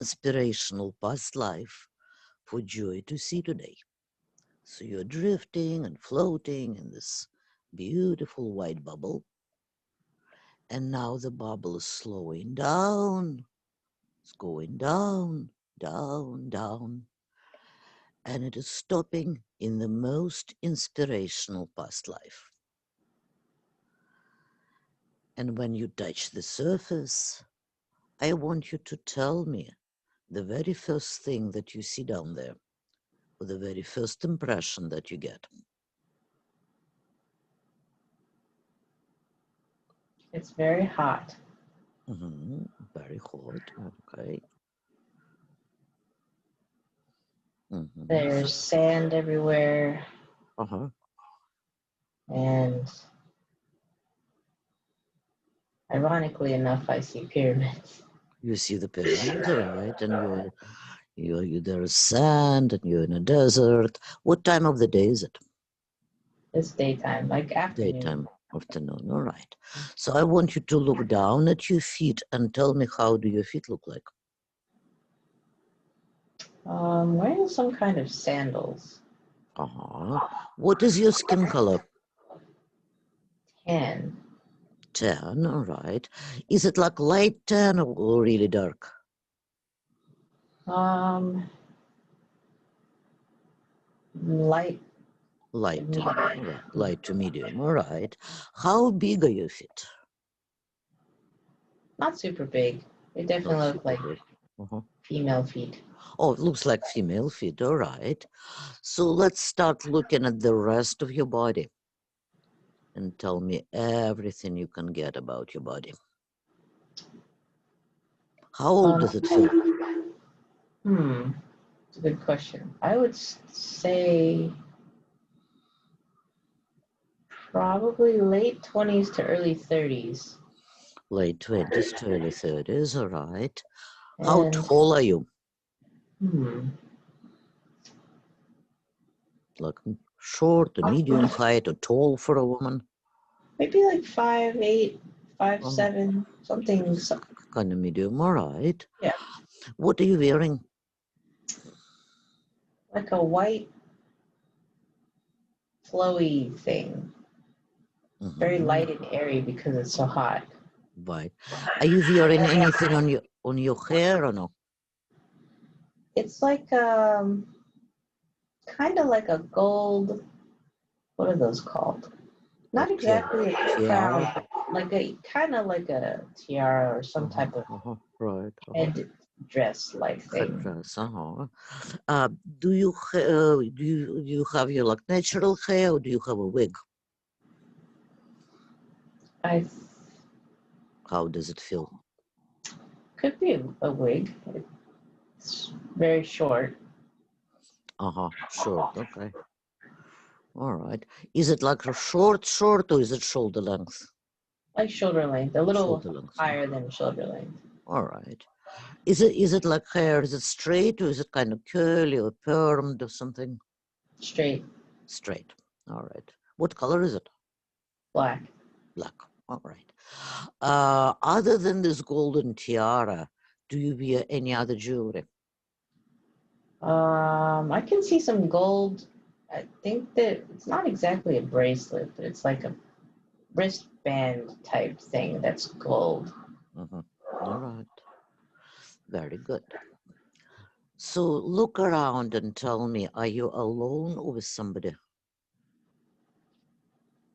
inspirational past life for joy to see today. So you're drifting and floating in this beautiful white bubble. And now the bubble is slowing down. It's going down, down, down. And it is stopping in the most inspirational past life. And when you touch the surface, I want you to tell me the very first thing that you see down there, or the very first impression that you get. It's very hot. Very hot. Okay. There's sand everywhere. And ironically enough, I see pyramids. You see the pyramids, right? And there's sand, and you're in a desert. What time of the day is it? It's daytime, like afternoon. Daytime, afternoon. All right. So I want you to look down at your feet and tell me, how do your feet look like? Wearing some kind of sandals. What is your skin color? Tan. Tan, all right. Is it like light tan or really dark? Light. Light to medium. Right. Light to medium. All right. How big are your feet? Not super big. They definitely look like female feet. Oh, it looks like female feet. All right. So let's start looking at the rest of your body and tell me everything you can get about your body. How old does it feel? It's a good question. I would say probably late 20s to early 30s. Late 20s to early 30s, all right. How tall are you? Like short, or medium height, or tall for a woman? Maybe like 5'8", 5'7", something. Kind of medium, all right. Yeah. What are you wearing? Like a white flowy thing. Very light and airy because it's so hot. Right. Are you wearing anything on your hair or no? It's like kind of like a gold. What are those called? Not exactly a crown, like a kind of like a tiara or some type of head dress like thing. Headdress. Do you have your like natural hair, or do you have a wig? How does it feel? Could be a wig. It's very short. Short. Okay. All right. Is it like a short, or is it shoulder length? Like shoulder length, a little higher than shoulder length. All right. Is it like hair? Is it straight, or is it kind of curly or permed or something? Straight. Straight. All right. What color is it? Black. Black. All right. Other than this golden tiara, do you wear any other jewelry? I can see some gold. I think that it's not exactly a bracelet, but it's like a wristband type thing that's gold. All right. Very good. So look around and tell me, are you alone or with somebody?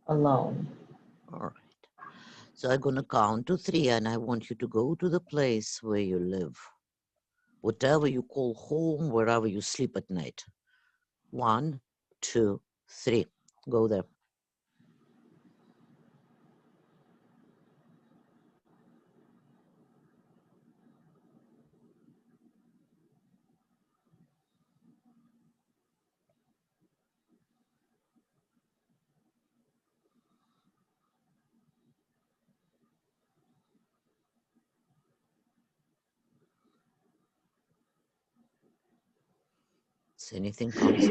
Alone. All right. So I'm going to count to 3, and I want you to go to the place where you live. Whatever you call home, wherever you sleep at night. 1, 2, 3. Go there. Does anything comes?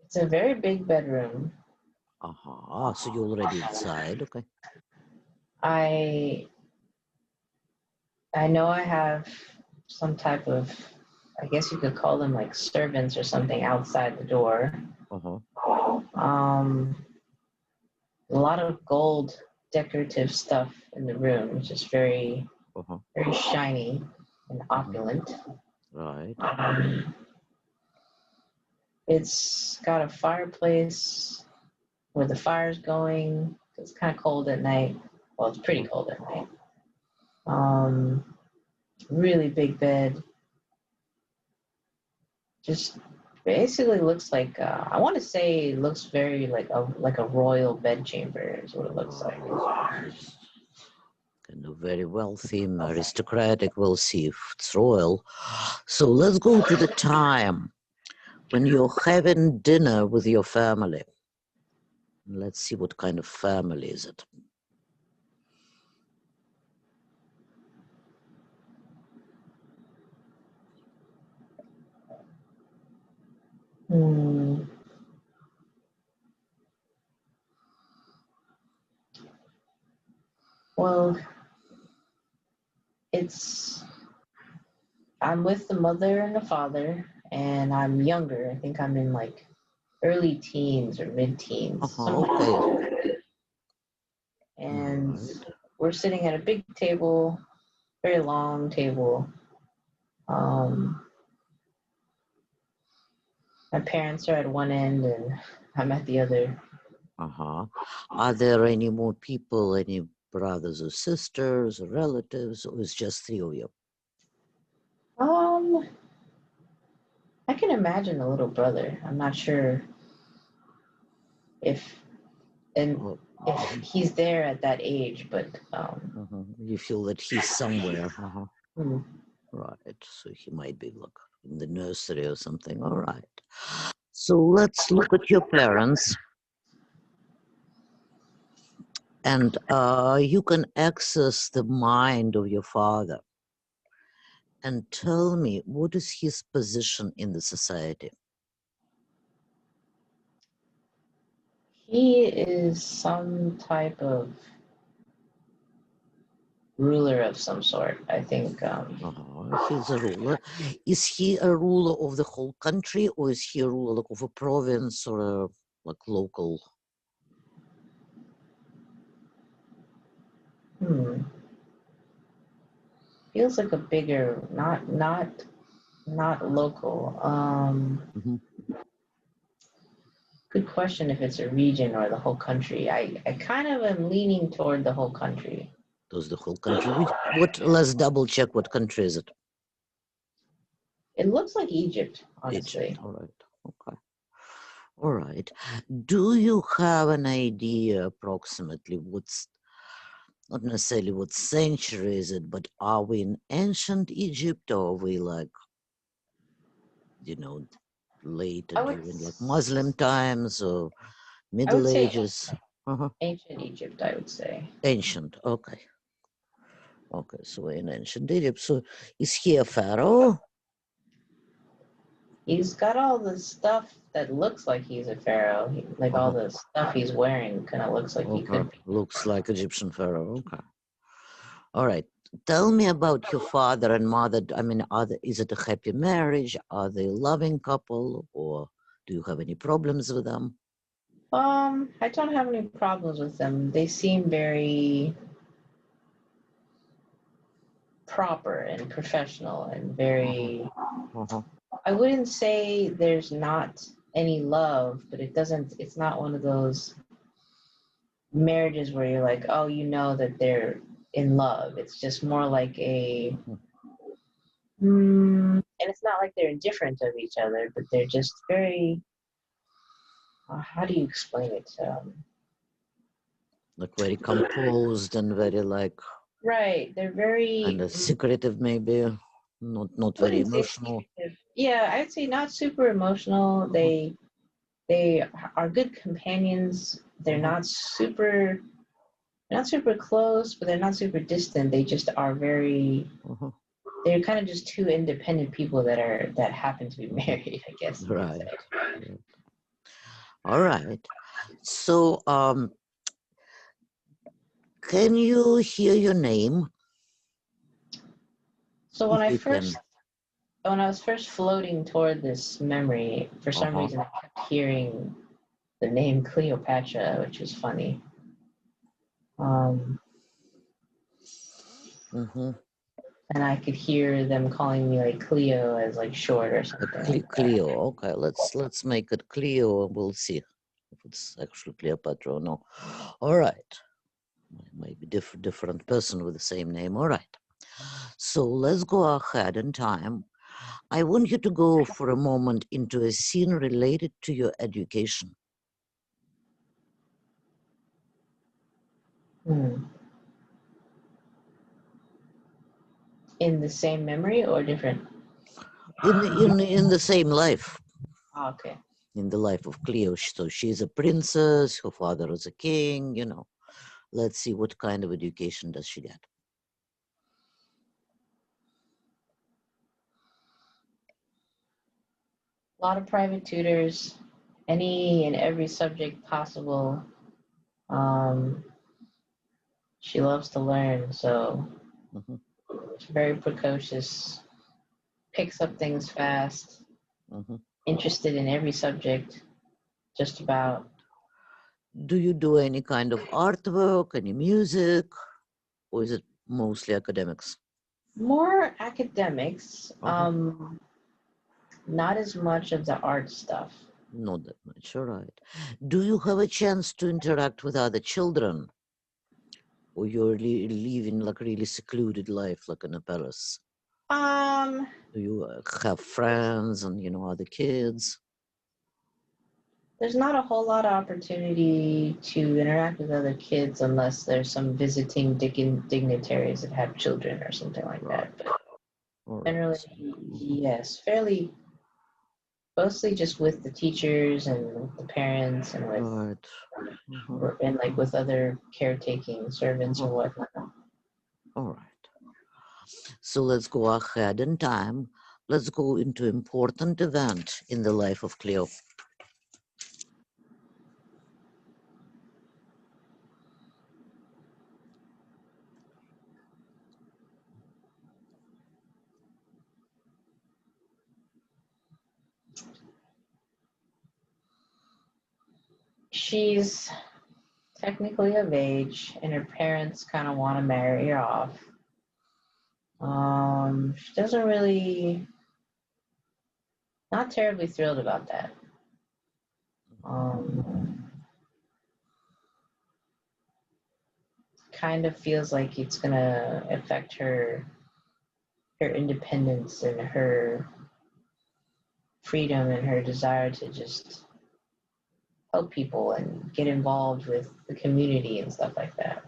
It's a very big bedroom. So you're already inside. Okay. I I know I have some type of, I guess you could call them like servants or something outside the door. Um, a lot of gold decorative stuff in the room, which is very, very shiny and opulent. Right. It's got a fireplace where the fire's going. It's kind of cold at night. Well, it's pretty cold at night. Really big bed. Just basically looks like I want to say it looks very like a royal bedchamber is what it looks like. Kind of very wealthy, aristocratic. We'll see if it's royal. So let's go to the time when you're having dinner with your family. Let's see what kind of family is it. Well, I'm with the mother and the father, and I'm younger. I think I'm in like early teens or mid-teens. Okay. And we're sitting at a big table, very long table. My parents are at one end and I'm at the other. Are there any more people, any brothers or sisters or relatives, or is just three of you? I can imagine a little brother. I'm not sure if he's there at that age, but you feel that he's somewhere. Right. So he might be like in the nursery or something. All right. So let's look at your parents. And you can access the mind of your father. And tell me, what is his position in the society? He is some type of ruler of some sort, I think. He's a ruler. Is he a ruler of the whole country, or is he a ruler of a province or a local? Feels like a bigger, not local. Good question if it's a region or the whole country. I kind of am leaning toward the whole country. Does the whole country? Let's double check what country is it. It looks like Egypt, honestly. Egypt, all right. Okay. All right. Do you have an idea approximately what's, not necessarily what century is it, but are we in ancient Egypt or are we like, later during like Muslim times or Middle Ages? Ancient Egypt, I would say. Ancient, okay. Okay, so in ancient Egypt. So is he a pharaoh? He's got all the stuff that looks like he's a pharaoh. All the stuff he's wearing kind of looks like he could be. Looks like Egyptian pharaoh, okay. All right. Tell me about your father and mother. I mean, is it a happy marriage? Are they a loving couple? Or do you have any problems with them? I don't have any problems with them. They seem very proper and professional and very I wouldn't say there's not any love, but it's not one of those marriages where you're like, oh, that they're in love. It's just more like and it's not like they're indifferent of each other, but they're just very, how do you explain it? Like very composed and very right. They're very and secretive, maybe not very emotional. Yeah, I'd say not super emotional. They are good companions. They're not super close, but they're not super distant. They just are very. They're kind of just two independent people that happen to be married, I guess. Right. All right. So, can you hear your name? So if you can. when I was first floating toward this memory, for some reason I kept hearing the name Cleopatra, which is funny. And I could hear them calling me like Cleo as like short or something like Cleo. Okay, let's make it Cleo. We'll see if it's actually Cleopatra or no. All right, maybe different person with the same name. All right. So let's go ahead in time. I want you to go for a moment into a scene related to your education. In the same memory or different? In the same life. Oh, okay. In the life of Cleo. So she's a princess, her father is a king, you know. Let's see what kind of education does she get. A lot of private tutors, any and every subject possible. She loves to learn, so she's very precocious, picks up things fast, interested in every subject, just about. Do you do any kind of artwork, any music, or is it mostly academics? More academics, not as much of the art stuff. Not that much, all right. Do you have a chance to interact with other children? Or you're living like a really secluded life, like in a palace? Do you have friends and, you know, other kids? There's not a whole lot of opportunity to interact with other kids unless there's some visiting dignitaries that have children or something like that. But generally, yes, fairly mostly just with the teachers and the parents and with and like with other caretaking servants or whatnot. All right. So let's go ahead in time. Let's go into important event in the life of Cleo. She's technically of age, and her parents kind of want to marry her off. She doesn't really, not terribly thrilled about that. Kind of feels like it's gonna affect her independence and her freedom and her desire to just help people and get involved with the community and stuff like that.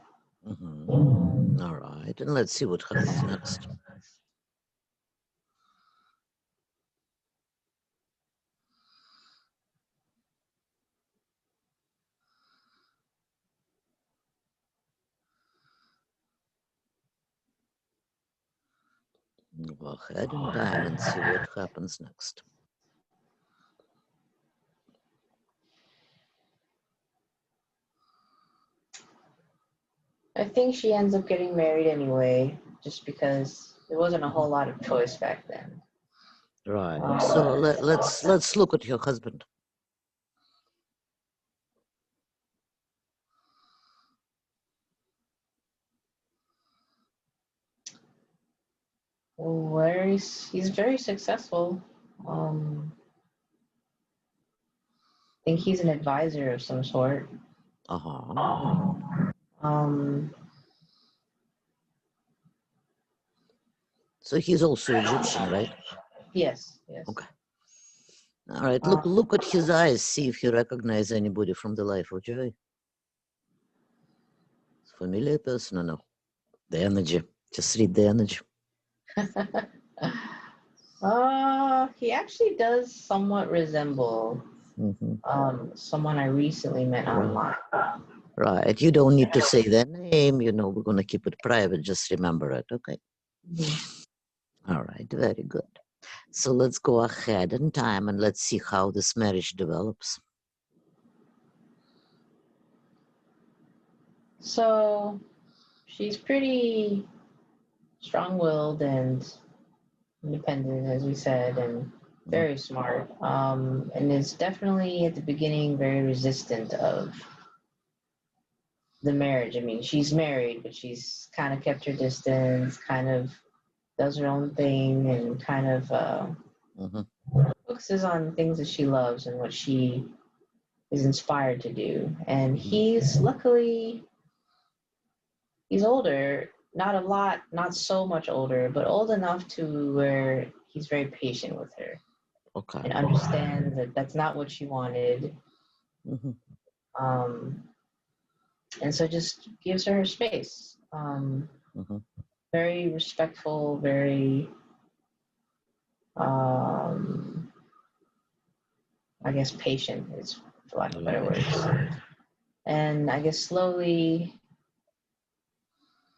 All right, and let's see what happens next. Go ahead in time and see what happens next. I think she ends up getting married anyway, just because there wasn't a whole lot of choice back then. Right. So let's look at your husband. He's very successful. I think he's an advisor of some sort. So he's also Egyptian, right? Yes. Okay. All right. Look at his eyes. See if you recognize anybody from the life of Joy. Familiar person or no? The energy. Just read the energy. He actually does somewhat resemble someone I recently met online. Right. You don't need to say their name. You know, we're going to keep it private. Just remember it. Okay. All right. Very good. So let's go ahead in time and let's see how this marriage develops. So she's pretty strong-willed and independent, as we said, and very smart. And is definitely at the beginning very resistant of the marriage. I mean, she's married, but she's kind of kept her distance, kind of does her own thing, and kind of focuses on things that she loves and what she is inspired to do. And he's luckily, he's older, not a lot, not so much older, but old enough to where he's very patient with her. Okay. And understands that that's not what she wanted. And so just gives her space. Very respectful, very, I guess, patient is, for lack of better words. And I guess slowly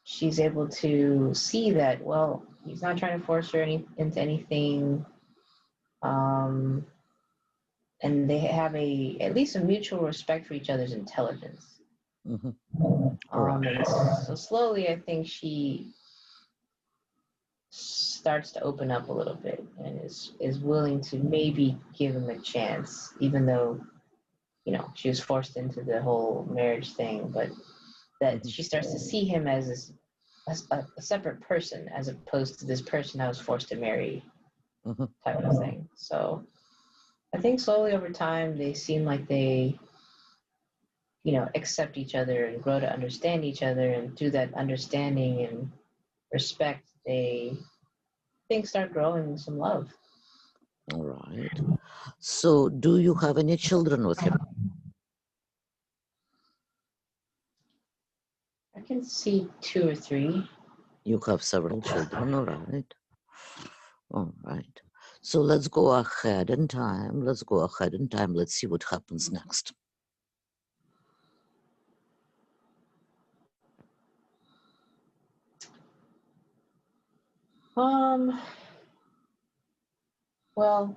she's able to see that, well, he's not trying to force her into anything. And they have at least a mutual respect for each other's intelligence. So slowly, I think she starts to open up a little bit and is willing to maybe give him a chance, even though, you know, she was forced into the whole marriage thing, but that she starts to see him as a separate person as opposed to this person I was forced to marry type of thing. So I think slowly over time, they seem like they, you know, accept each other and grow to understand each other, and through that understanding and respect, things start growing some love. All right. So, do you have any children with him? I can see 2 or 3. You have several children, all right. All right. So let's go ahead in time. Let's go ahead in time. Let's see what happens next. Well,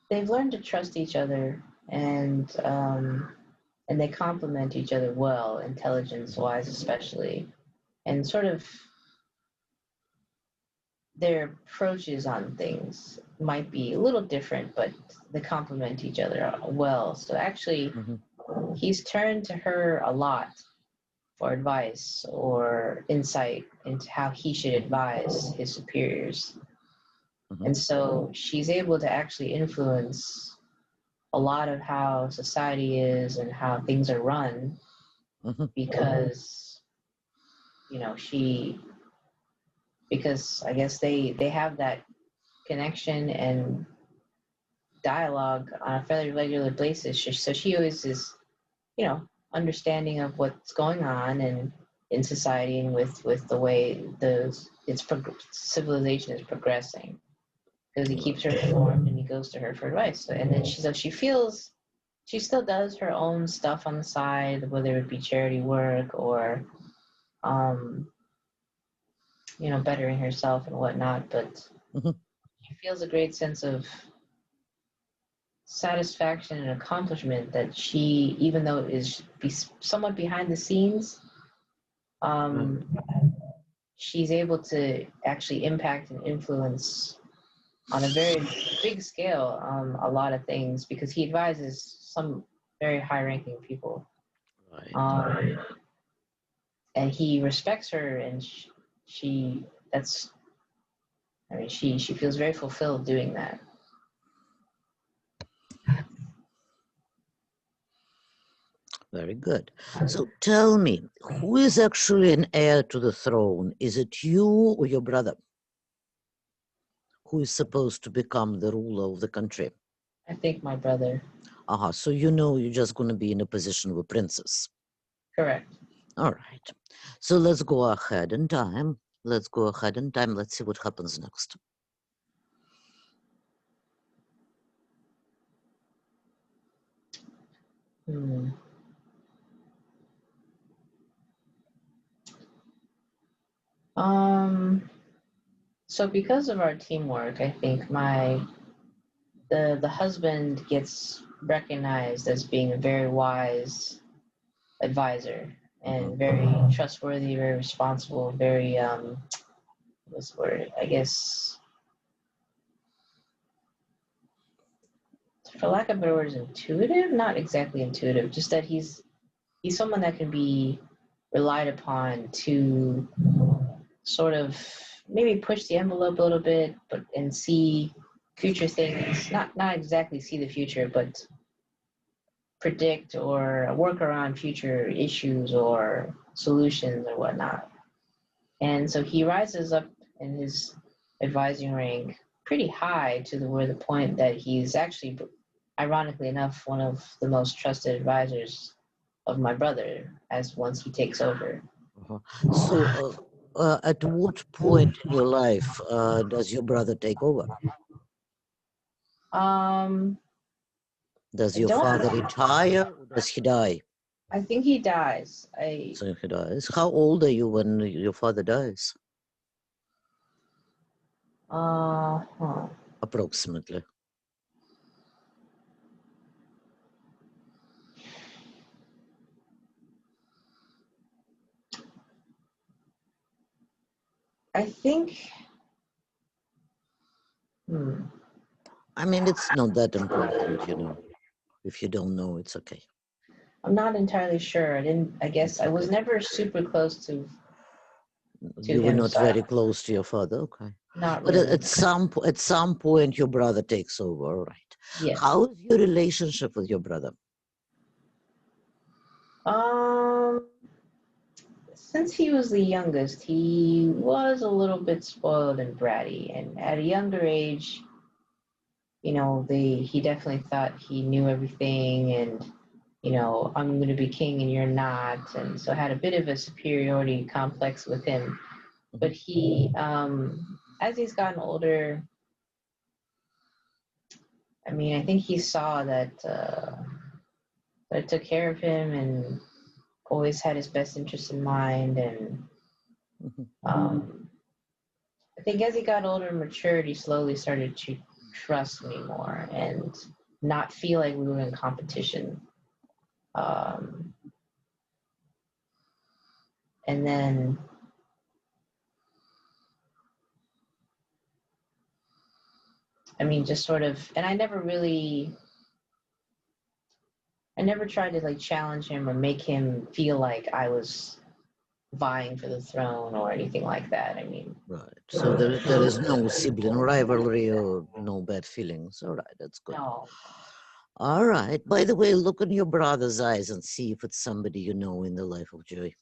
they've learned to trust each other, and they complement each other well, intelligence-wise especially, and sort of their approaches on things might be a little different, but they complement each other well. So actually, he's turned to her a lot for advice or insight into how he should advise his superiors. And so she's able to actually influence a lot of how society is and how things are run because, you know, because I guess they have that connection and dialogue on a fairly regular basis. So she always is, you know, understanding of what's going on and in society and with the way civilization is progressing, because he keeps her informed and he goes to her for advice. So, and then she feels she still does her own stuff on the side, whether it be charity work or you know, bettering herself and whatnot, but she feels a great sense of satisfaction and accomplishment that she, even though is somewhat behind the scenes, she's able to actually impact and influence on a very big scale a lot of things, because he advises some very high-ranking people. And he respects her, and she feels very fulfilled doing that. Very good. So tell me, who is actually an heir to the throne? Is it you or your brother? Who is supposed to become the ruler of the country? I think my brother. So you know you're just going to be in a position of a princess. Correct. All right. So let's go ahead in time. Let's go ahead in time. Let's see what happens next. So because of our teamwork, I think the husband gets recognized as being a very wise advisor and very trustworthy, very responsible, very what's the word? I guess, for lack of better words, intuitive. Not exactly intuitive. Just that he's someone that can be relied upon to sort of maybe push the envelope a little bit, but and see future things. Not exactly see the future, but predict or work around future issues or solutions or whatnot. And so he rises up in his advising rank pretty high to the point that he's actually, ironically enough, one of the most trusted advisors of my brother as once he takes over. So, at what point in your life does your brother take over? Um, Does I your don't. father retire or does he die? I think he dies. So he dies. How old are you when your father dies? Huh. Approximately. I think. I mean, it's not that important, you know. If you don't know, it's okay. I'm not entirely sure. I guess It's I was okay. never super close to You were him, not so very close to your father, okay. not But really. at some point, your brother takes over, right? Yes. How is your relationship with your brother? Um, since he was the youngest, he was a little bit spoiled and bratty, and at a younger age, he definitely thought he knew everything, and I'm going to be king and you're not, and so had a bit of a superiority complex with him. But he, as he's gotten older, I mean, I think he saw that I took care of him and always had his best interest in mind, and um, I think as he got older and matured, he slowly started to trust me more and not feel like we were in competition. Um, and then, I mean, just sort of, and I never tried to like challenge him or make him feel like I was vying for the throne or anything like that. I mean, Right. So there is no sibling rivalry or no bad feelings. All right, that's good. no. All right. By the way, look in your brother's eyes and see if it's somebody you know in the life of Joy.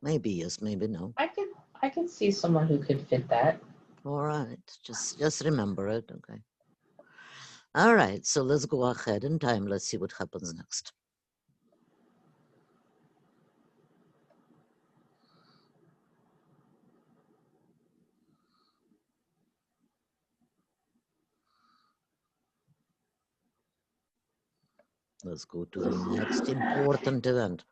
Maybe yes, maybe no. I could see someone who could fit that. All right. Just remember it. Okay. All right. So let's go ahead in time. Let's see what happens next. Let's go to the next important event.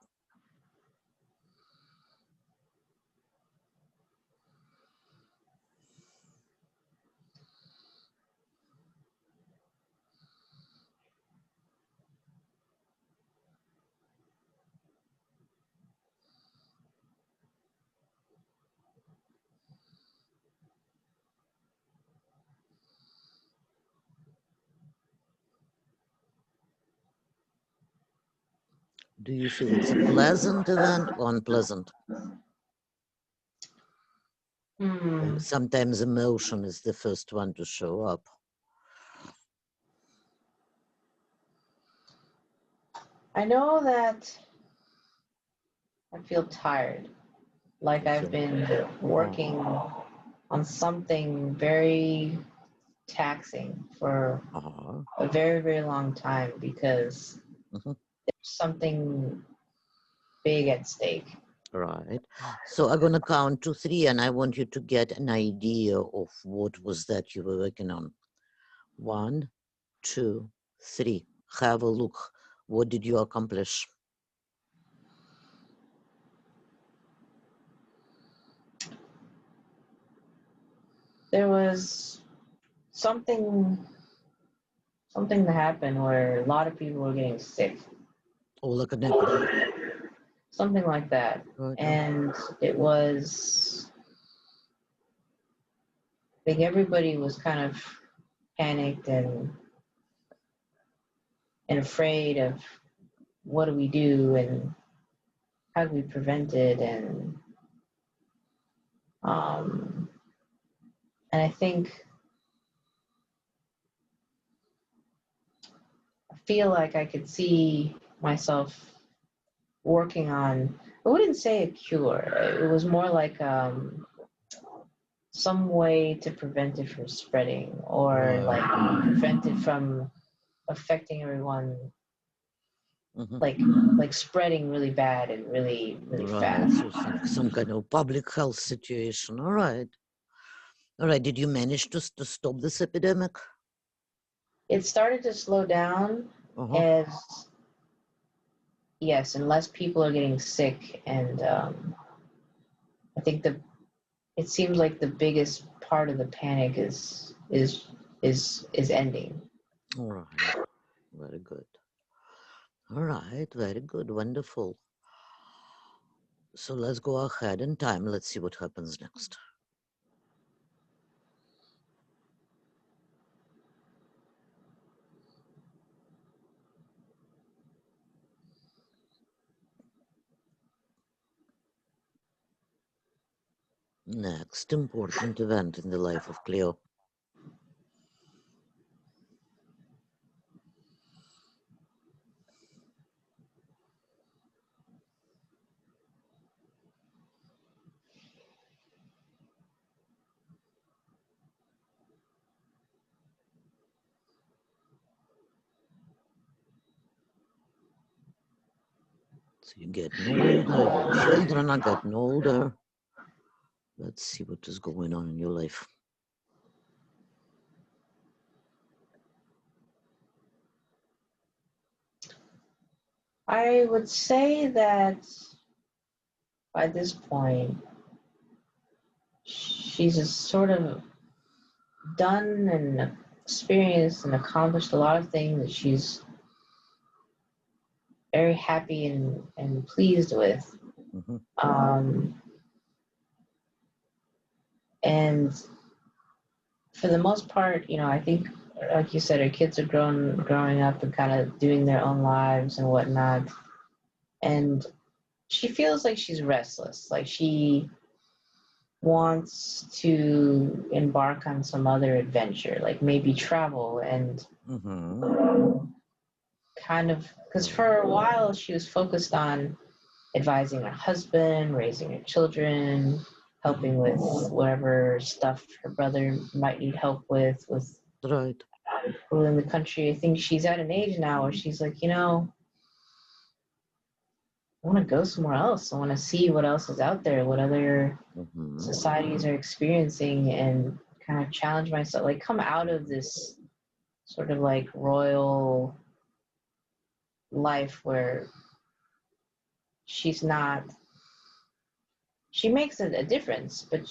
Do you feel it's a pleasant event or unpleasant? Sometimes emotion is the first one to show up. I know that I feel tired, like You I've feel been working on something very taxing for a very, very long time because there's something big at stake. Right. So I'm gonna count to three, and I want you to get an idea of what was that you were working on. 1, 2, 3. Have a look. What did you accomplish? There was something that happened where a lot of people were getting sick. All connected. something like that. Right. And it was, I think everybody was kind of panicked and afraid of what do we do and how do we prevent it, um, and I think I feel like I could see myself working on, I wouldn't say a cure. It was more like some way to prevent it from spreading, or like prevent it from affecting everyone, like spreading really bad and really Right. fast. So some kind of public health situation. All right. All right. Did you manage to stop this epidemic? It started to slow down as, yes, and less people are getting sick, and I think it seems like the biggest part of the panic is ending. All right. Very good. All right. Very good. Wonderful. So let's go ahead in time. Let's see what happens next. Next important event in the life of Cleo. So you're getting older, your children are getting older. Let's see what is going on in your life. I would say that by this point, she's just sort of done and experienced and accomplished a lot of things that she's very happy and pleased with. And for the most part, I think, like you said, her kids are growing up and kind of doing their own lives and whatnot. And she feels like she's restless, like she wants to embark on some other adventure, like maybe travel and kind of, because for a while she was focused on advising her husband, raising her children, helping with whatever stuff her brother might need help with right. ruling the country. I think she's at an age now where she's like, I want to go somewhere else. I want to see what else is out there, what other societies are experiencing, and kind of challenge myself, like come out of this sort of like royal life where she makes a difference, but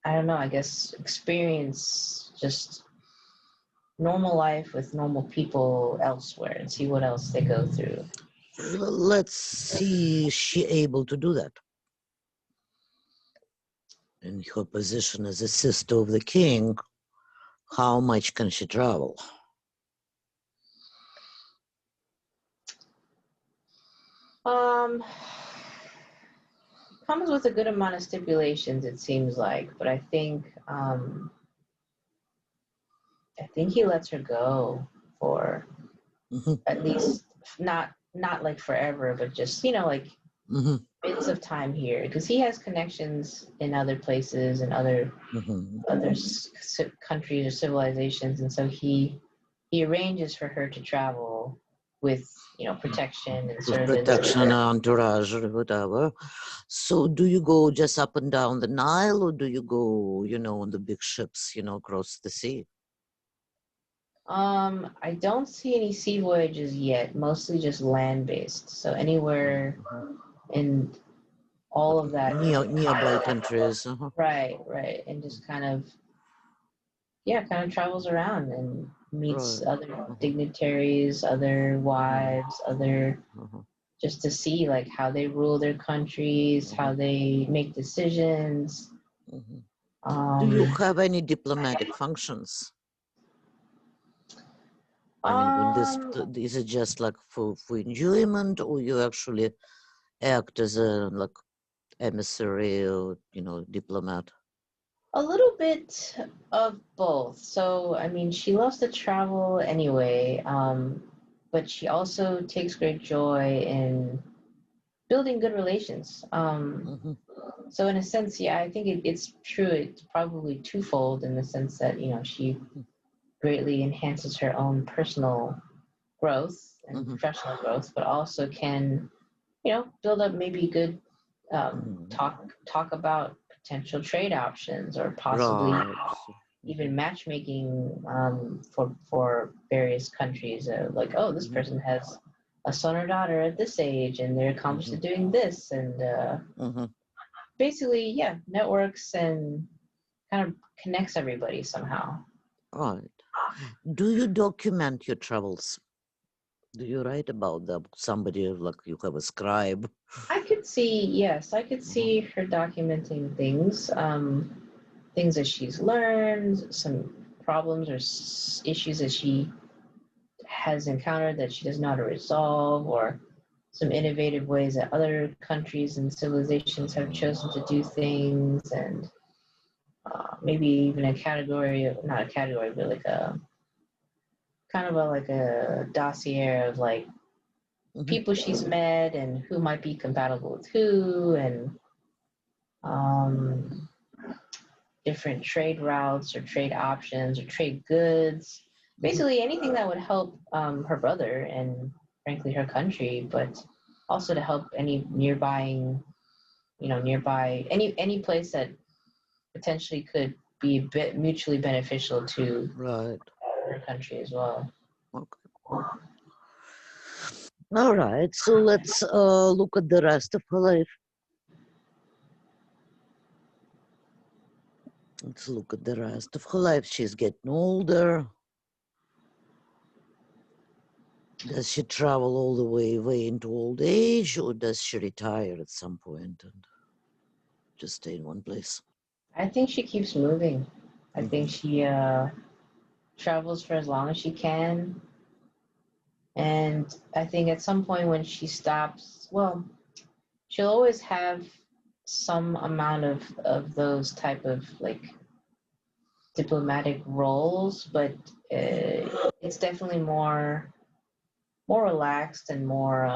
I don't know, I guess experience just normal life with normal people elsewhere and see what else they go through. Let's see, is she able to do that? In her position as a sister of the king, how much can she travel? Comes with a good amount of stipulations, it seems like, but I think he lets her go for at least not like forever, but just like bits of time here, because he has connections in other places and other countries or civilizations, and so he arranges for her to travel with protection and service. Protection, entourage, or whatever. So do you go just up and down the Nile, or do you go, on the big ships, across the sea? I don't see any sea voyages yet, mostly just land-based. So anywhere in all of that. Nearby countries. Right. And just kind of travels around and meets other dignitaries, other wives, other just to see like how they rule their countries, how they make decisions. Do you Um, have any diplomatic functions? I mean, when this um, is it just like for enjoyment, or you actually act as a like emissary or diplomat? a little bit of both. So, I mean, she loves to travel anyway, but she also takes great joy in building good relations. So, in a sense, yeah, I think it's true. It's probably twofold in the sense that, she greatly enhances her own personal growth and professional growth, but also can, build up maybe good talk about potential trade options or possibly Right. even matchmaking for various countries. Like, oh, this person has a son or daughter at this age, and they're accomplished at doing this, and basically, yeah, networks and kind of connects everybody somehow. Right. Do you document your travels? Do you write about them? Somebody like you have a scribe? I could see, yes, I could see her documenting things, things that she's learned, some problems or issues that she has encountered that she doesn't know how to resolve, or some innovative ways that other countries and civilizations have chosen to do things, and maybe even a category of, not a category, but like a kind of like a dossier of like people she's met and who might be compatible with who, and um, different trade routes or trade options or trade goods. Basically, anything that would help her brother and frankly her country, but also to help any nearby any place that potentially could be a bit mutually beneficial to Right. her country as well. Okay. All right. So let's look at the rest of her life. Let's look at the rest of her life. She's getting older. Does she travel all the way into old age, or does she retire at some point and just stay in one place? I think she keeps moving. I think she travels for as long as she can. And I think at some point when she stops, well, she'll always have some amount of those type of like diplomatic roles, but it's definitely more relaxed and more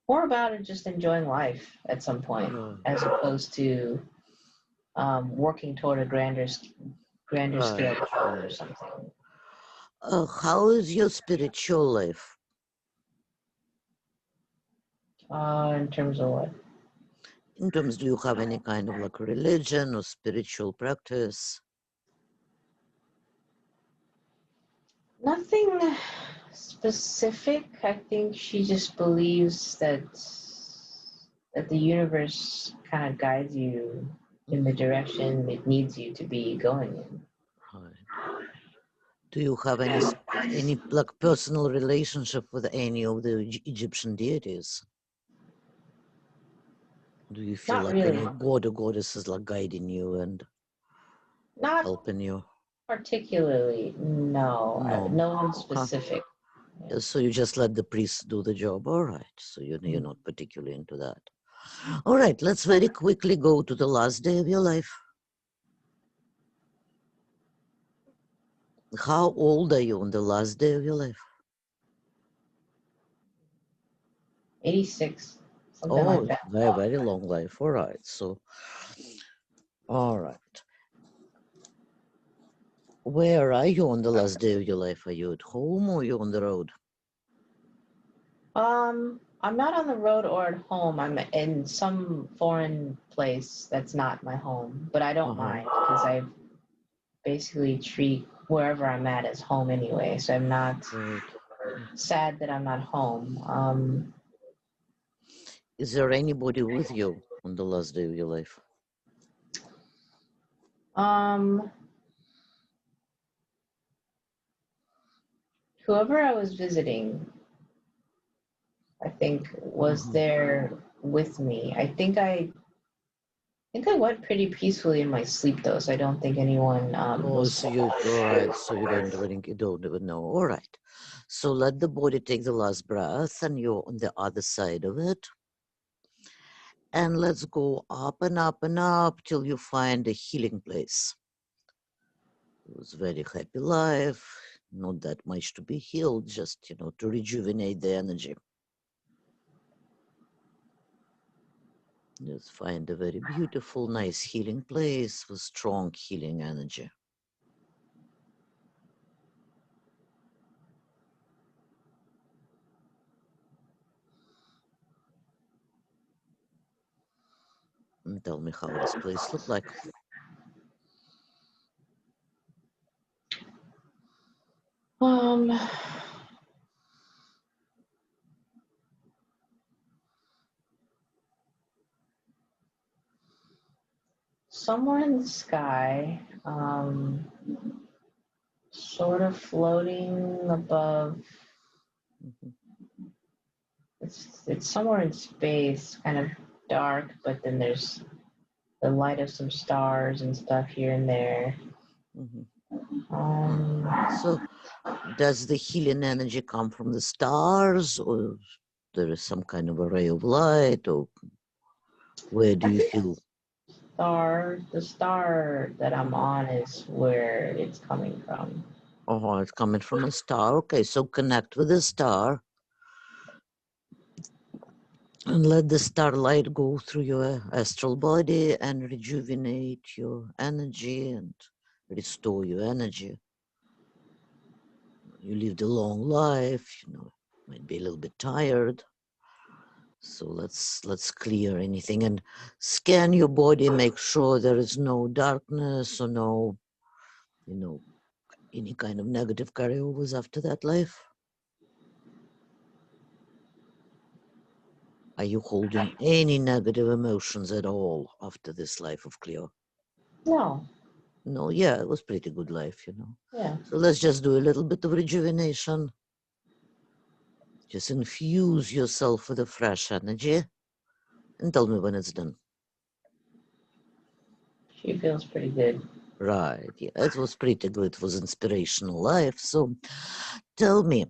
about it just enjoying life at some point, Right. as opposed to working toward a grander scale Right. goal or Right. something. How is your spiritual life? In terms of what? In terms, do you have any kind of like religion or spiritual practice? Nothing specific. I think she just believes that the universe kind of guides you in the direction it needs you to be going in. Right. Do you have any like personal relationship with any of the Egyptian deities? Do you feel Not like any really. god or goddess is like guiding you and Not helping you? particularly. No. No. No one Okay. specific. Yeah. So you just let the priests do the job. All right. So you're Mhm. not particularly into that. All right. Let's very quickly go to the last day of your life. How old are you on the last day of your life? 86, something like Oh, that. very, very long life. All right. So, all right. Where are you on the last day of your life? Are you at home or are you on the road? I'm not on the road or at home. I'm in some foreign place that's not my home, but I don't Uh-huh. mind because I basically treat wherever I'm at as home anyway. So I'm not Right. sad that I'm not home. Is there anybody with you on the last day of your life? Um, Whoever I was visiting, I think, was there with me. I think I went pretty peacefully in my sleep though, so I don't think anyone Oh, was so you, all right, so you don't even know. All right. So let the body take the last breath and you're on the other side of it. And let's go up and up and up till you find a healing place. It was very happy life, not that much to be healed, just, to rejuvenate the energy. Just find a very beautiful, nice healing place with strong healing energy. And tell me how this place looked like. somewhere in the sky, sort of floating above. Mhm, It's somewhere in space, kind of dark, but then there's the light of some stars and stuff here and there. mhm. Um, So, does the healing energy come from the stars, or there is some kind of a ray of light, or where do you feel? the star that I'm on is where it's coming from. Oh, it's coming from a star. Okay, so connect with the star and let the starlight go through your astral body and rejuvenate your energy and restore your energy. You lived a long life, might be a little bit tired. So let's clear anything and scan your body, make sure there is no darkness or no, any kind of negative carryovers after that life. Are you holding any negative emotions at all after this life of Cleo? No. No, yeah, it was pretty good life, Yeah. So let's just do a little bit of rejuvenation. Just infuse yourself with a fresh energy and tell me when it's done. She feels pretty good. Right, yeah, it was pretty good. It was inspirational life. So tell me,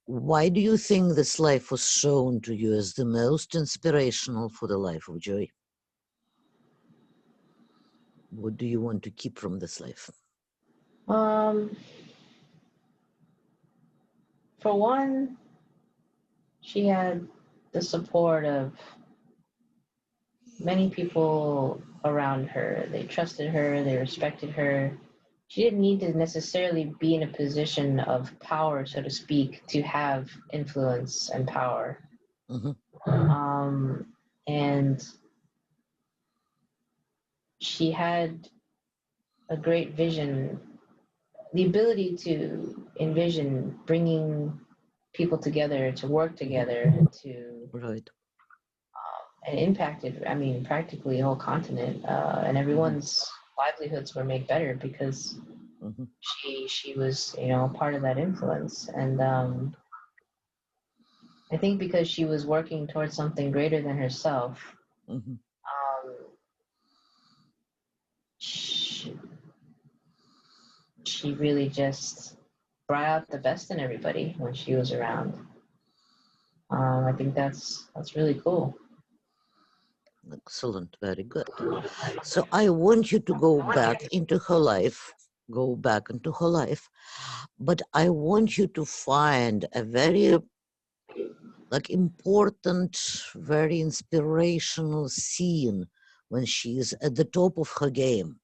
why do you think this life was shown to you as the most inspirational for the life of joy? What do you want to keep from this life? Um, for one, she had the support of many people around her. They trusted her, they respected her. She didn't need to necessarily be in a position of power, so to speak, to have influence and power. Mm-hmm. And she had a great vision, the ability to envision bringing people together, to work together, to Right. and impacted, I mean, practically a whole continent, and everyone's livelihoods were made better because Mm-hmm. she was, part of that influence. And I think because she was working towards something greater than herself, Mm-hmm. um, she, she really just brought out the best in everybody when she was around. I think that's really cool. Excellent. Very good. So I want you to go back into her life, but I want you to find a very important, very inspirational scene when she's at the top of her game,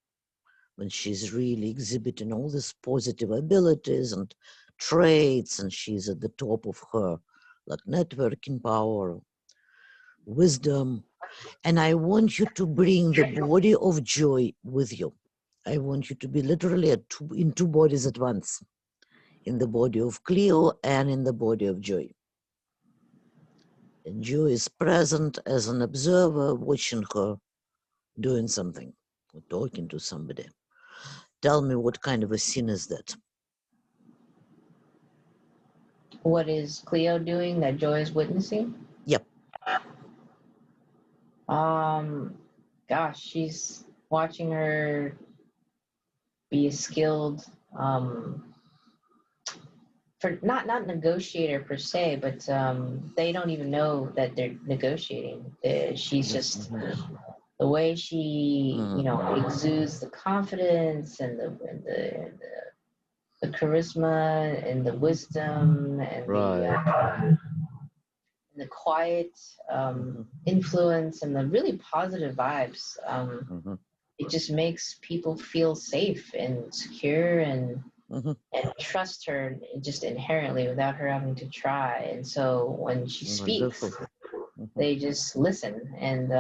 when she's really exhibiting all these positive abilities and traits, and she's at the top of her networking power, wisdom. And I want you to bring the body of joy with you. I want you to be literally in two bodies at once, in the body of Cleo and in the body of joy. And joy is present as an observer, watching her doing something or talking to somebody. Tell me, what kind of a scene is that? What is Cleo doing that Joy is witnessing? Yep. Gosh, she's watching her be a skilled, for not negotiator per se, but they don't even know that they're negotiating. She's just the way she, exudes the confidence and the charisma and the wisdom and the quiet influence and the really positive vibes. It just makes people feel safe and secure and trust her just inherently without her having to try. And so when she speaks, they just listen and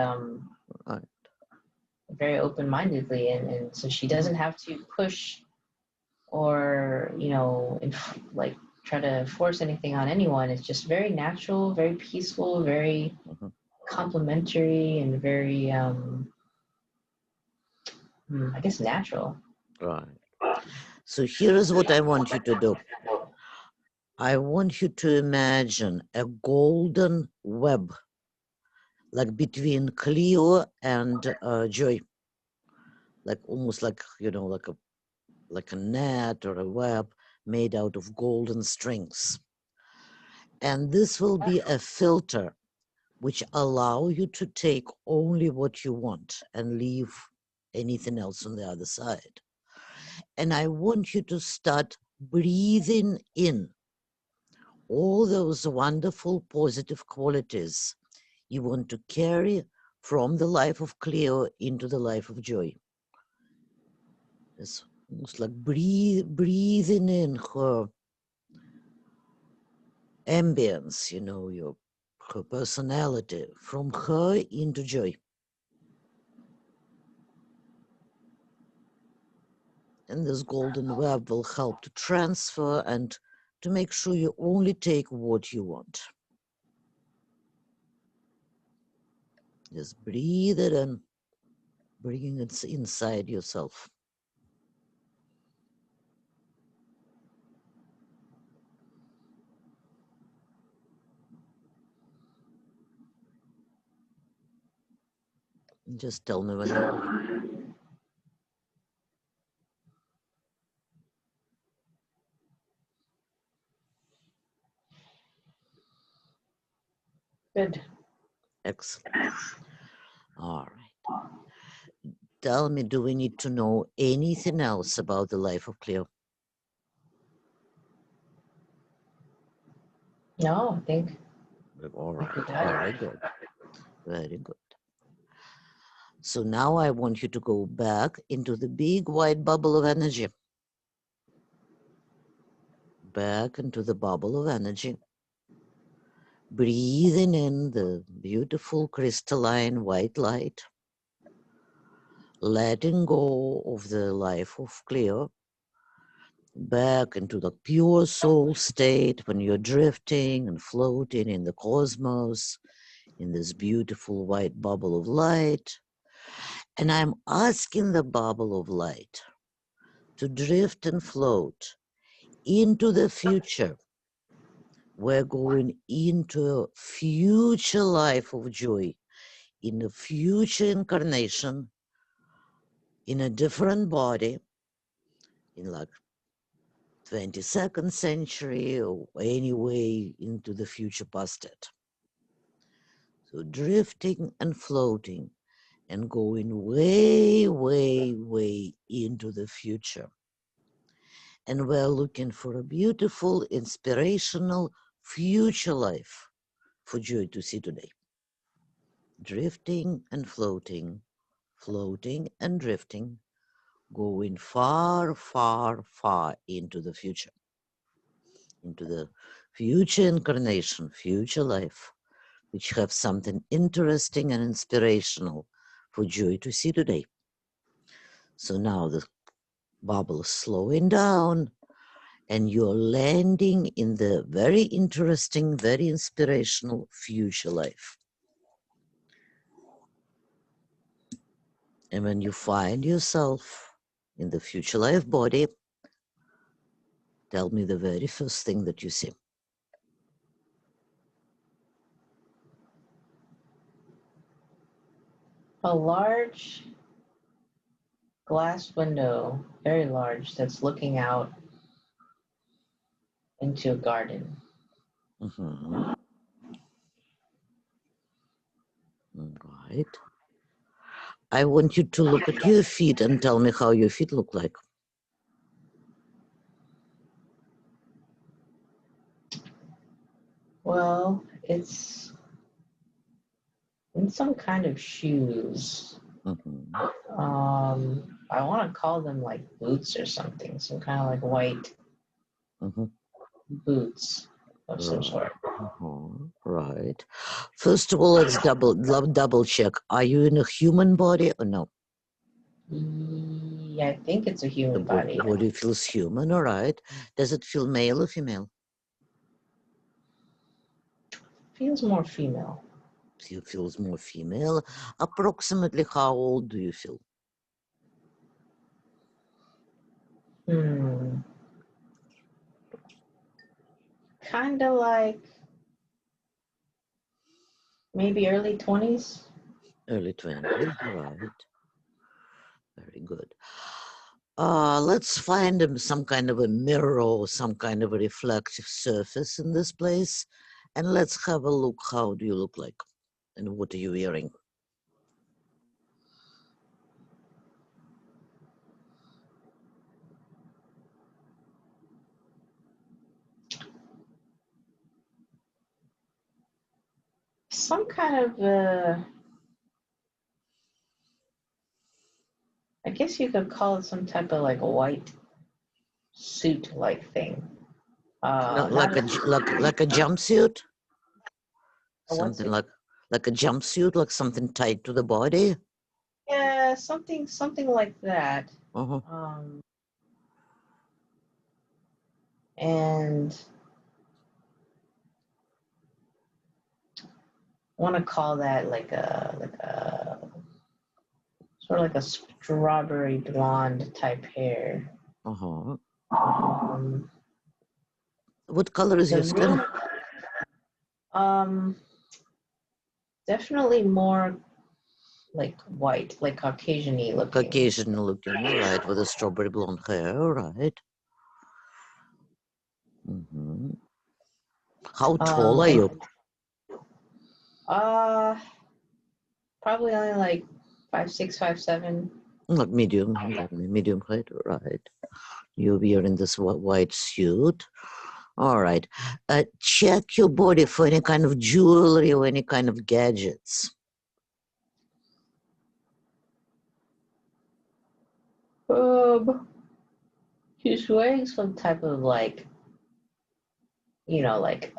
very open-mindedly. And so she doesn't have to push or, like try to force anything on anyone. It's just very natural, very peaceful, very complimentary, and very, I guess, natural. Right. So here is what I want you to do. I want you to imagine a golden web, like between Cleo and Joy, like almost like, like a net or a web made out of golden strings. And this will be a filter which allow you to take only what you want and leave anything else on the other side. And I want you to start breathing in all those wonderful positive qualities you want to carry from the life of Cleo into the life of Joy. It's almost like breathing in her ambience, her personality, from her into Joy. And this golden web will help to transfer and to make sure you only take what you want. Just breathe it in, bringing it inside yourself. And just tell me when you're ready. Good. Excellent. All right. Tell me, do we need to know anything else about the life of Cleo? No, I think. All right. Very good. Very good. So now I want you to go back into the big white bubble of energy. Back into the bubble of energy. Breathing in the beautiful crystalline white light. Letting go of the life of Cleo. Back into the pure soul state when you're drifting and floating in the cosmos, in this beautiful white bubble of light. And I'm asking the bubble of light to drift and float into the future. We're going into a future life of joy, in a future incarnation, in a different body, in like 22nd century or any way into the future past it. So drifting and floating and going way, way, way into the future. And we're looking for a beautiful, inspirational future life for Joy to see today. Drifting and floating, floating and drifting, going far, far, far into the future. Into the future incarnation, future life, which have something interesting and inspirational for Joy to see today. So now the bubble is slowing down and you're landing in the very interesting, very inspirational future life. And when you find yourself in the future life body, tell me the very first thing that you see. A large glass window, very large, that's looking out into a garden. Mm-hmm. Right. I want you to look at your feet and tell me how your feet look like. Well, it's in some kind of shoes. Mm-hmm. I want to call them like boots or something, some kind of like white Mm-hmm. boots of some Right. sort. Right. First of all, let's double check. Are you in a human body or no? Yeah, I think it's a The human body. body feels human, all right. Does it feel male or female? Feels more female. Feels more female. Approximately how old do you feel? Kind of like maybe early 20s. Early 20s, right. Very good. Let's find some kind of a mirror or some kind of a reflective surface in this place. And let's have a look. How do you look like? And what are you wearing? Some kind of, I guess you could call it some type of like white suit-like thing. Like a jumpsuit? What's Something it? like a jumpsuit, like something tied to the body? Yeah, something like that. Uh-huh. And want to call that like a sort of like a strawberry blonde type hair. Uh-huh. Um, What color is the your skin? room, um, definitely more like white, like Caucasian-y looking. Caucasian looking, all right, with a strawberry blonde hair, all right. Mm-hmm. How tall are you? Uh, probably only like 5'6", 5'7". Like medium height, right. You're wearing this white suit. All right. Check your body for any kind of jewelry or any kind of gadgets. She's wearing some type of like, like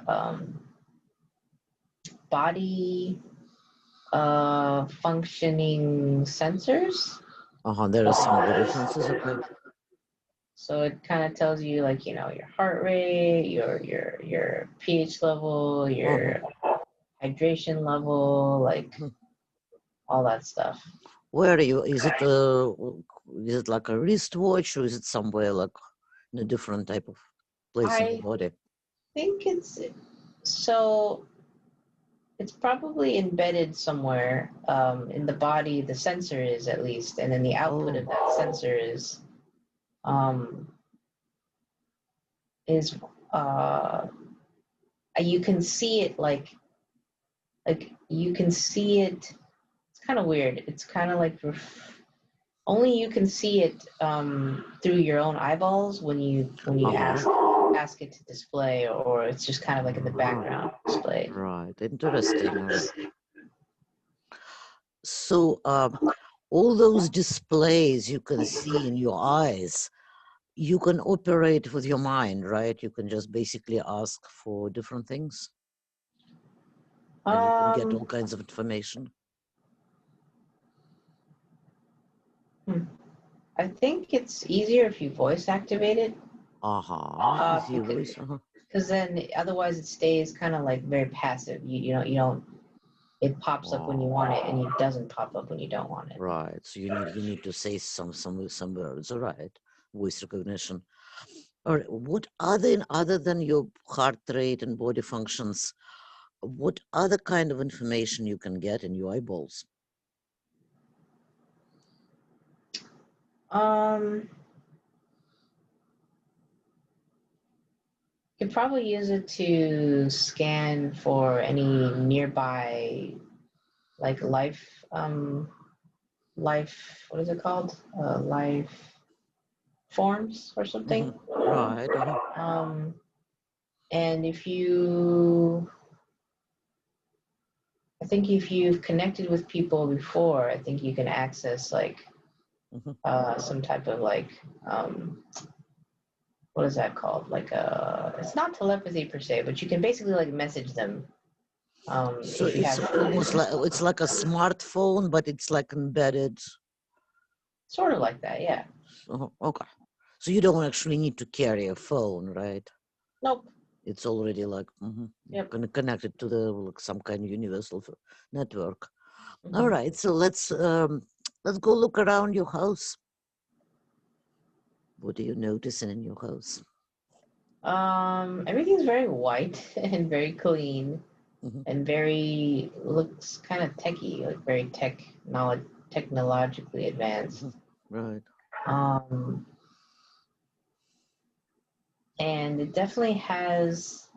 body functioning sensors. There are some body sensors, okay. So it kind of tells you like, your heart rate, your pH level, your hydration level, like all that stuff. Where are you? Is it like a wristwatch or is it somewhere like in a different type of place in the I body? think so it's probably embedded somewhere in the body, the sensor is at least, and then the output of that sensor um, is uh, you can see it like you can see it. It's kind of weird. It's kind of like only you can see it through your own eyeballs when you ask it to display, or it's just kind of like in the background display. Right, interesting. So all those displays you can see in your eyes, you can operate with your mind, right? You can just basically ask for different things and you can get all kinds of information. I think it's easier if you voice activate it. Easy voice. Because then otherwise it stays kind of like very passive. You don't. It pops up when you want it, and it doesn't pop up when you don't want it. Right. So you need to say some words. All right. Voice recognition. All right. What other than your heart rate and body functions? What other kind of information you can get in your eyeballs? Um, you could probably use it to scan for any nearby, like life, what is it called? Life forms or something. Right. Um, and I think if you've connected with people before, I think you can access like some type of like what is that called? Like it's not telepathy per se, but you can basically like message them. So If you it's have almost like it's like a smartphone, but it's like embedded. sort of like that, yeah. So, okay. So you don't actually need to carry a phone, right? Nope. It's already like Yep. connected to the like some kind of universal network. Mm-hmm. All right. So let's go look around your house. What are you noticing in your house? Everything's very white and very clean Mm-hmm. and very looks kind of techy, like very technologically advanced. Right. Um, and it definitely has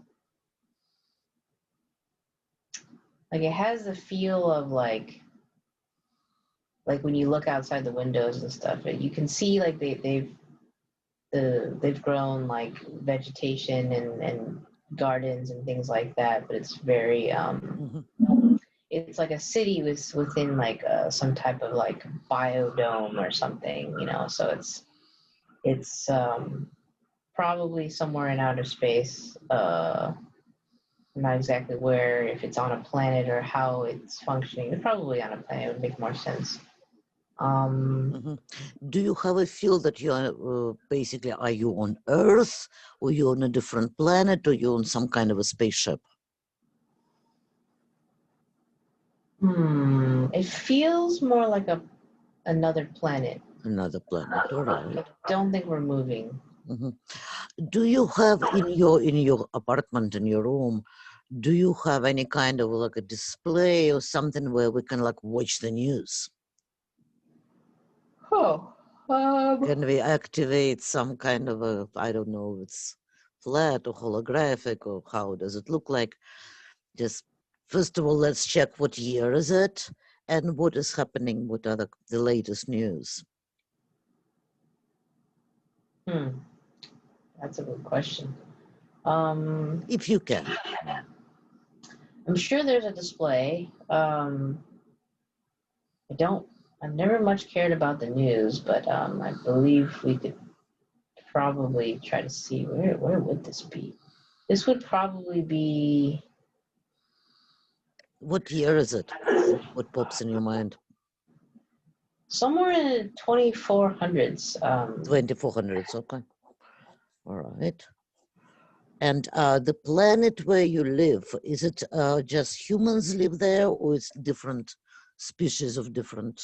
it has the feel of like when you look outside the windows and stuff, you can see like they've grown like vegetation and gardens and things like that, but it's very it's like a city within like some type of like biodome or something, so it's probably somewhere in outer space. Not exactly where, if it's on a planet or how it's functioning. It's probably on a planet. It would make more sense. Do you have a feel that you are basically, are you on Earth, or you on a different planet, or you on some kind of a spaceship? It feels more like another planet. Another planet, all right. I don't think we're moving. Do you have in your apartment, in your room, do you have any kind of like a display or something where we can like watch the news? Oh, Can we activate some kind of a, I don't know, it's flat or holographic, or how does it look like? Just first of all, let's check what year is it and what is happening, what are the latest news. that's a good question. If you can. I'm sure there's a display. I've never much cared about the news, but I believe we could probably try to see where would this be? This would probably be What year is it? What pops in your mind? somewhere in the 2400s. 2400s, okay. All right. And the planet where you live, is it just humans live there, or it's different species of different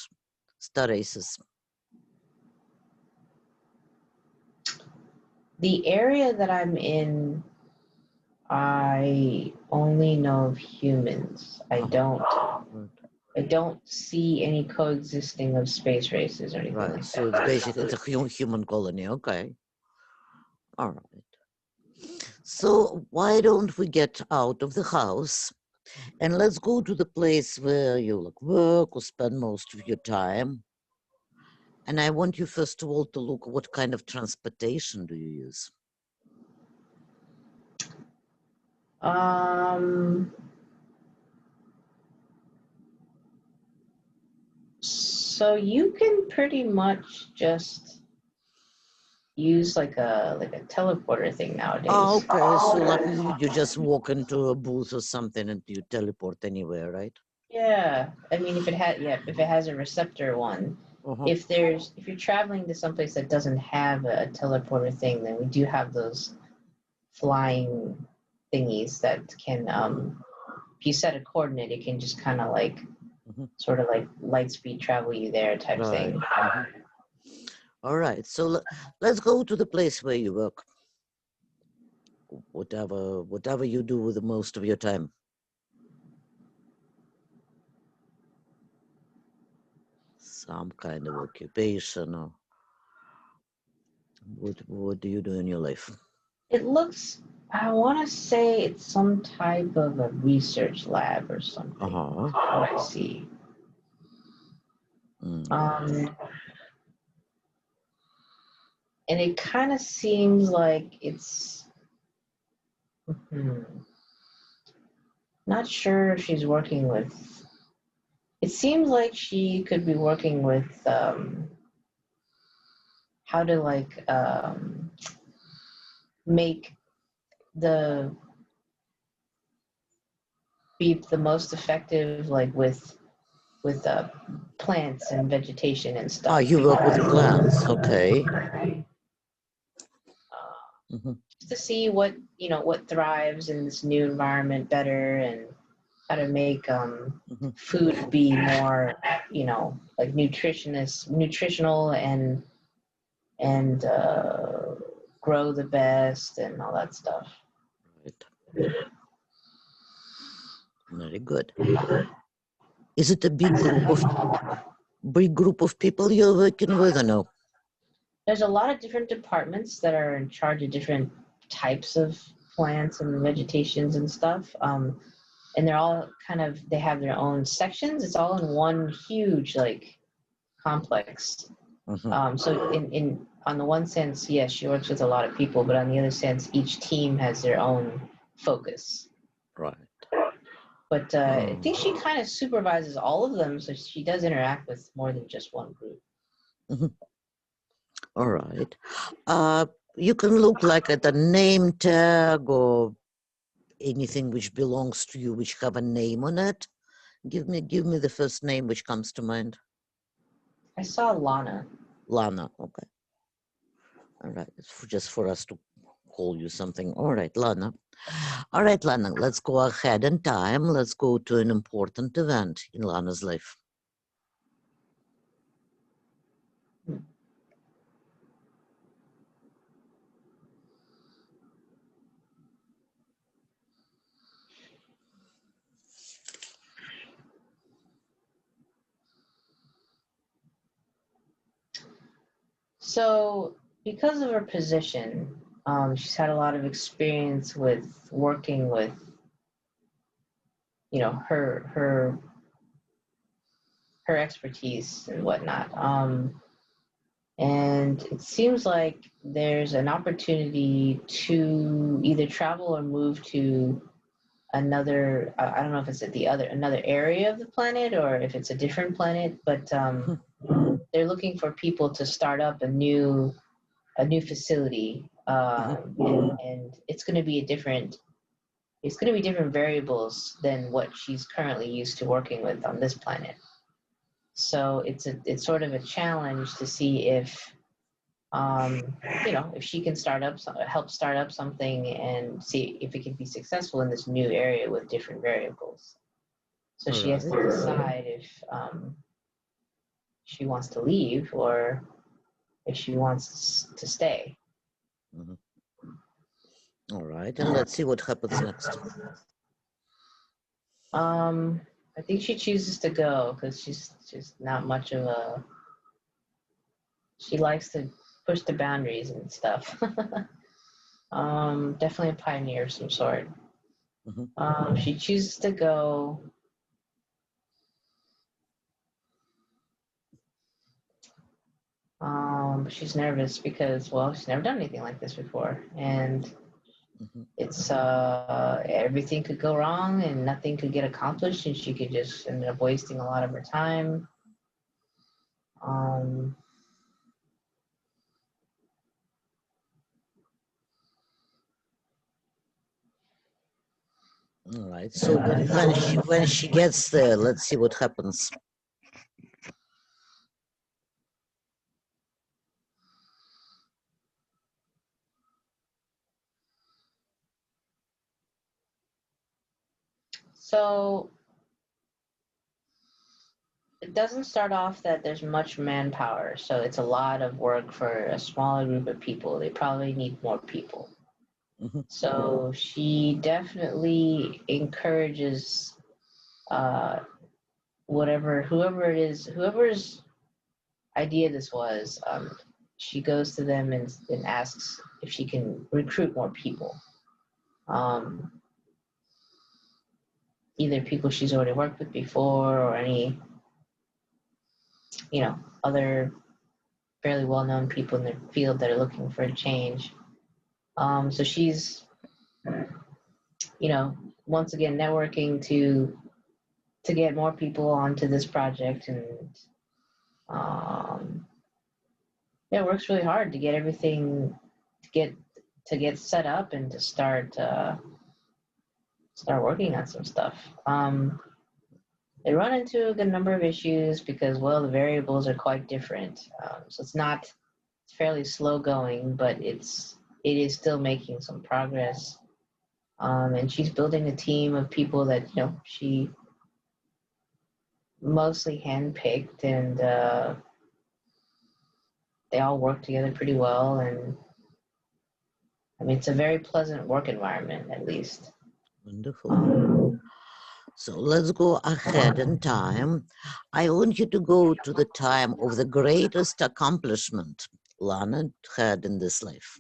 star races? The area that I'm in, I only know of humans. I don't see any coexisting of space races or anything Right. like So it's basically that. it's a human colony. Okay. All right. So why don't we get out of the house and let's go to the place where you like work or spend most of your time. And I want you first of all to look what kind of transportation do you use? So you can pretty much just use like a teleporter thing Oh, nowadays. okay. So like you just walk into a booth or something and you teleport anywhere, right? Yeah, I mean, if it has a receptor one, Uh-huh. if you're traveling to someplace that doesn't have a teleporter thing, then we do have those flying thingies that can, if you set a coordinate, it can just kind of like, sort of like light speed travel you there type Right. thing. All right. So let's go to the place where you work. Whatever you do with the most of your time. Some kind of occupation or What do you do in your life? It looks, I want to say it's some type of a research lab or something. Uh-huh. What I see. Right. And it kind of seems like it's, not sure if she's working with, it seems like she could be working with how to like make the be the most effective like with plants and vegetation and Ah, stuff you work with plants. Okay. just to see what what thrives in this new environment better and how to make food be more like nutritional and grow the best and all that stuff. Right. Very good. Is it a big group of people you're working with or no? There's a lot of different departments that are in charge of different types of plants and vegetations and stuff. And they're all they have their own sections. It's all in one huge like complex. So in on the one sense, yes, she works with a lot of people, but on the other sense, each team has their own focus. Right. But I think she kind of supervises all of them, so she does interact with more than just one group. All right. You can look like at a name tag or anything which belongs to you, which have a name on it. Give me the first name which comes to mind. I saw Lana. Lana. Okay. All right. It's just for us to call you something. All right, Lana. All right, Lana. Let's go ahead in time. Let's go to an important event in Lana's life. So, because of her position, she's had a lot of experience with working with, her expertise and whatnot. And it seems like there's an opportunity to either travel or move to another. I don't know if it's at another area of the planet or if it's a different planet, but they're looking for people to start up a new facility, and it's going to be different variables than what she's currently used to working with on this planet. So it's sort of a challenge to see if if she can help start up something and see if it can be successful in this new area with different variables. So she has to decide if she wants to leave or if she wants to stay. All right, and let's see what happens next. I think she chooses to go because she's just not much of a. She likes to push the boundaries and stuff. Definitely a pioneer of some sort. She chooses to go. She's nervous because, well, she's never done anything like this before, and it's everything could go wrong and nothing could get accomplished, and she could just end up wasting a lot of her time. All right. So when she gets there, let's see what happens. So it doesn't start off that there's much manpower. So it's a lot of work for a smaller group of people. They probably need more people. So she definitely encourages whoever's idea this was, she goes to them and asks if she can recruit more people. Either people she's already worked with before or any, other fairly well-known people in their field that are looking for a change. So she's, once again networking to get more people onto this project, and it works really hard to get everything to get set up and to start working on some stuff. They run into a good number of issues because, well, the variables are quite different. So it's fairly slow going, but it is still making some progress. And she's building a team of people that, she mostly handpicked, and they all work together pretty well. And I mean, it's a very pleasant work environment, at least. Wonderful. So let's go ahead in time. I want you to go to the time of the greatest accomplishment Lana had in this life.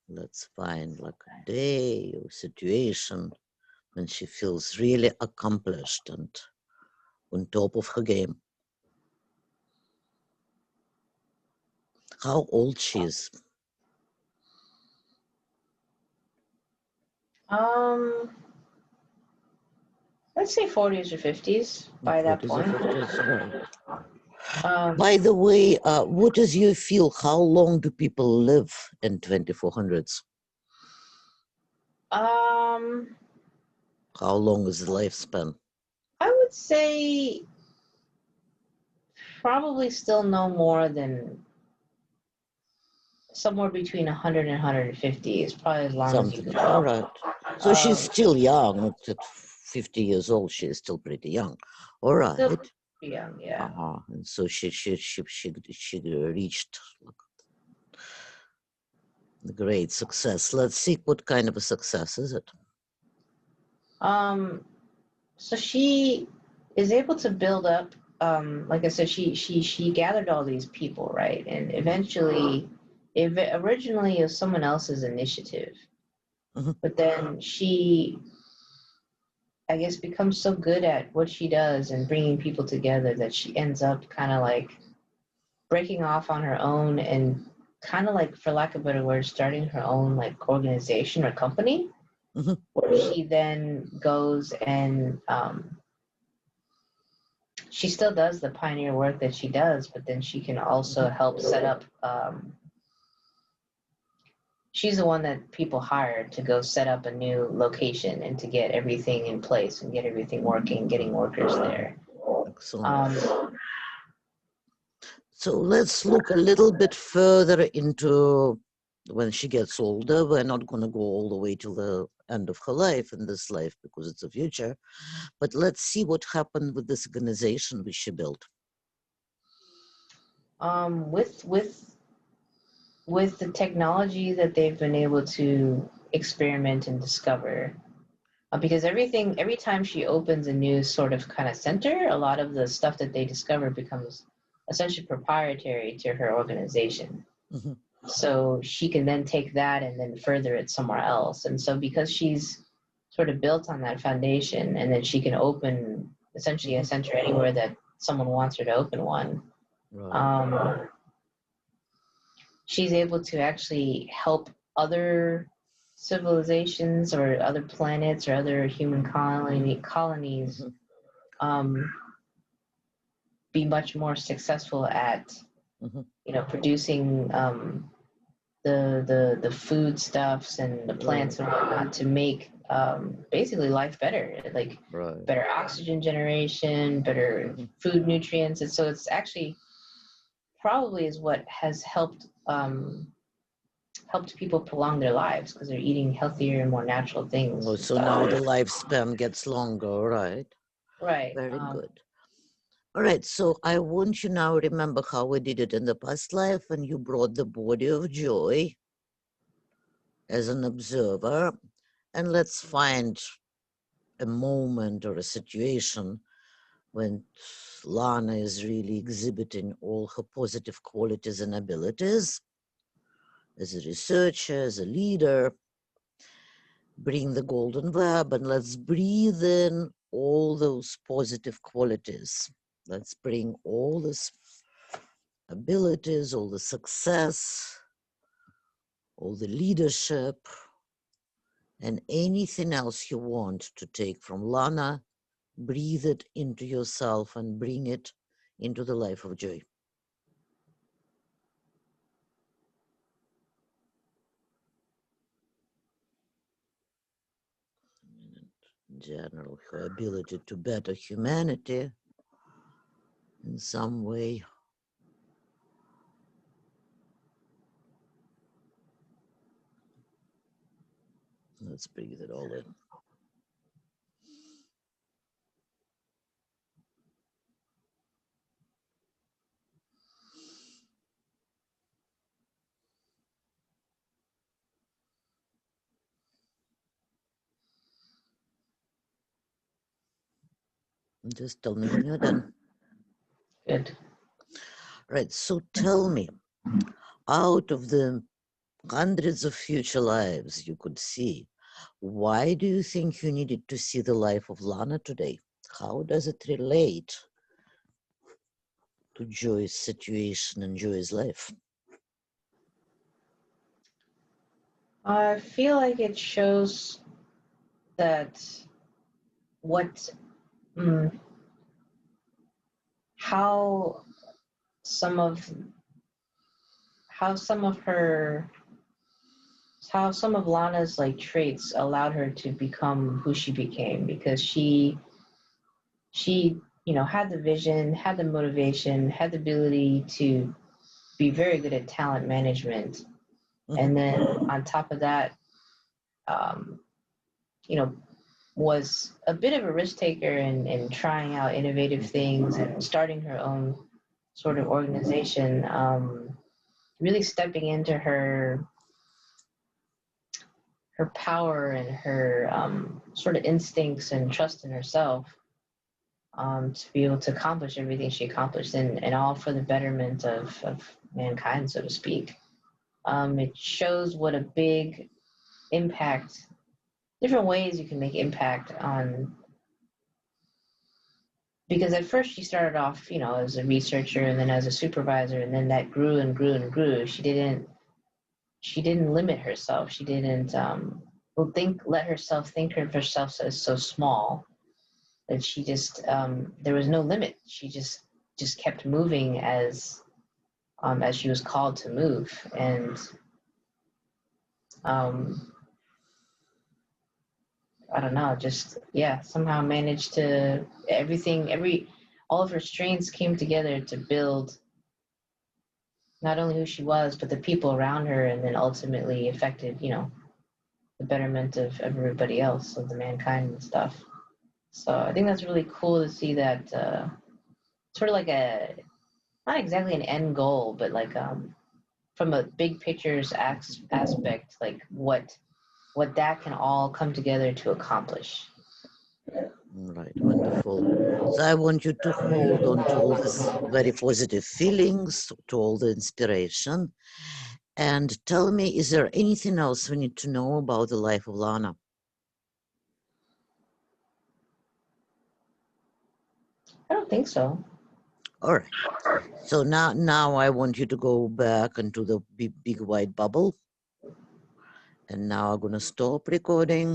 Let's find like a day or situation when she feels really accomplished and on top of her game. How old she is? Let's say 40s or 50s by that 40s point. or 50s, right. By the way, what is your feel? How long do people live in 2400s? How long is the lifespan? I would say probably still no more than somewhere between 100 and 150 is probably as long as you can. All right. So she's still young. At 50 years old, she's still pretty young. All right. Still pretty young, yeah. And so she reached great success. Let's see what kind of a success is it. So she is able to build up. Like I said, she gathered all these people, right? And eventually, originally it was someone else's initiative, but then she, I guess, becomes so good at what she does and bringing people together that she ends up kind of like breaking off on her own and kind of like, for lack of a better word, starting her own like organization or company, where she then goes and she still does the pioneer work that she does, but then she can also help set up. She's the one that people hire to go set up a new location and to get everything in place and get everything working, getting workers there. Excellent. So let's look a little bit further into when she gets older. We're not going to go all the way till the end of her life in this life because it's a future. But let's see what happened with this organization which she built. With the technology that they've been able to experiment and discover, because every time she opens a new sort of kind of center, a lot of the stuff that they discover becomes essentially proprietary to her organization. So she can then take that and then further it somewhere else. And so because she's sort of built on that foundation, and then she can open essentially a center anywhere that someone wants her to open one, she's able to actually help other civilizations or other planets or other human colonies be much more successful at producing the foodstuffs and the plants and whatnot to make basically life better, like better oxygen generation, better food nutrients. And so it's actually probably is what has helped people prolong their lives, because they're eating healthier and more natural things. Oh, so now the lifespan gets longer, right? Right. Very good. All right, so I want you now remember how we did it in the past life, and you brought the body of joy as an observer, and let's find a moment or a situation when Lana is really exhibiting all her positive qualities and abilities as a researcher, as a leader. Bring the golden web and let's breathe in all those positive qualities. Let's bring all these abilities, all the success, all the leadership, and anything else you want to take from Lana. Breathe it into yourself and bring it into the life of joy. In general, her ability to better humanity in some way. Let's breathe it all in. Just tell me when you're done. Good. Right, so tell me, out of the hundreds of future lives you could see, why do you think you needed to see the life of Lana today? How does it relate to Joy's situation and Joy's life? I feel like it shows that what, how some of Lana's like traits allowed her to become who she became, because she had the vision, had the motivation, had the ability to be very good at talent management. And then on top of that, was a bit of a risk taker in trying out innovative things and starting her own sort of organization, really stepping into her power and her sort of instincts and trust in herself, to be able to accomplish everything she accomplished, and all for the betterment of mankind, so to speak. It shows what a big impact, different ways you can make impact on, because at first she started off, as a researcher and then as a supervisor, and then that grew and grew and grew. She didn't limit herself. She didn't let herself think of herself as so small that she just there was no limit. She just kept moving as she was called to move. And I don't know, just, yeah, somehow managed to all of her strengths came together to build not only who she was, but the people around her, and then ultimately affected, the betterment of everybody else, of the mankind and stuff. So I think that's really cool to see that, sort of like not exactly an end goal, but like from a big pictures aspect, like what that can all come together to accomplish. Right, wonderful. So I want you to hold on to all these very positive feelings, to all the inspiration, and tell me, is there anything else we need to know about the life of Lana? I don't think so. All right. So now I want you to go back into the big white bubble. And now I'm going to stop recording.